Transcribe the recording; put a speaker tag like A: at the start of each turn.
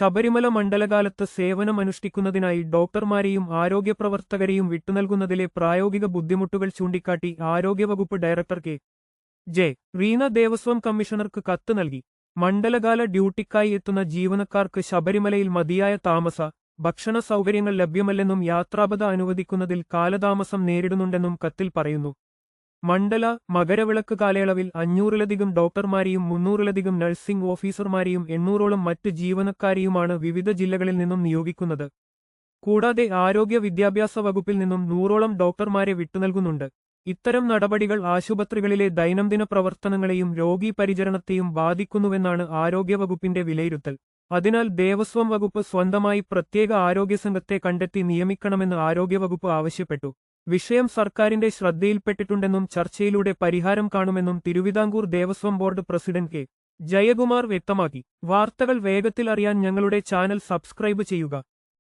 A: ശബരിമല മണ്ഡലകാലത്ത് സേവനമനുഷ്ഠിക്കുന്നതിനായി ഡോക്ടർമാരെയും ആരോഗ്യപ്രവർത്തകരെയും വിട്ടുനൽകുന്നതിലെ പ്രായോഗിക ബുദ്ധിമുട്ടുകൾ ചൂണ്ടിക്കാട്ടി ആരോഗ്യവകുപ്പ് director K. J. Reena Devaswom കമ്മീഷണർക്ക് കത്ത് നൽകി. മണ്ഡലകാല ഡ്യൂട്ടിക്കായി എത്തുന്ന ജീവനക്കാർക്ക് ശബരിമലയിൽ മതിയായ താമസ, ഭക്ഷണ സൗകര്യങ്ങൾ ലഭ്യമല്ലെന്നും യാത്രാപഥ അനുവദിക്കുന്നതിൽ കാലതാമസം നേരിടുന്നുണ്ടെന്നും കത്തിൽ പറയുന്നു. മണ്ഡല, മകരവിളക്ക് കാലയളവിൽ 500-ലധികം ഡോക്ടർമാരെയും 300-ലധികം നഴ്സിംഗ് ഓഫീസർമാരെയും 800-ഓളം മറ്റ് ജീവനക്കാരെയുമാണ് വിവിധ ജില്ലകളിൽ നിന്നും നിയോഗിക്കുന്നത്. കൂടാതെ ആരോഗ്യ വിദ്യാഭ്യാസ വകുപ്പിൽ നിന്നും 100-ഓളം ഡോക്ടർമാരെ വിട്ടുനൽകുന്നുണ്ട്. ഇത്തരം നടപടികൾ ആശുപത്രികളിലെ ദൈനംദിന പ്രവർത്തനങ്ങളെയും രോഗീ പരിചരണത്തെയും ബാധിക്കുന്നുവെന്നാണ് ആരോഗ്യവകുപ്പിന്റെ വിലയിരുത്തൽ. അതിനാൽ ദേവസ്വം വകുപ്പ് സ്വന്തമായി പ്രത്യേക ആരോഗ്യസംഘത്തെ കണ്ടെത്തി നിയമിക്കണമെന്ന് ആരോഗ്യവകുപ്പ് ആവശ്യപ്പെട്ടു. വിഷയം സർക്കാരിന്റെ ശ്രദ്ധയിൽപ്പെട്ടിട്ടുണ്ടെന്നും ചർച്ചയിലൂടെ പരിഹാരം കാണുമെന്നും Travancore Devaswom board president K. Jayakumar വ്യക്തമാക്കി. വാർത്തകൾ വേഗത്തിൽ അറിയാൻ ഞങ്ങളുടെ ചാനൽ സബ്സ്ക്രൈബ് ചെയ്യുക.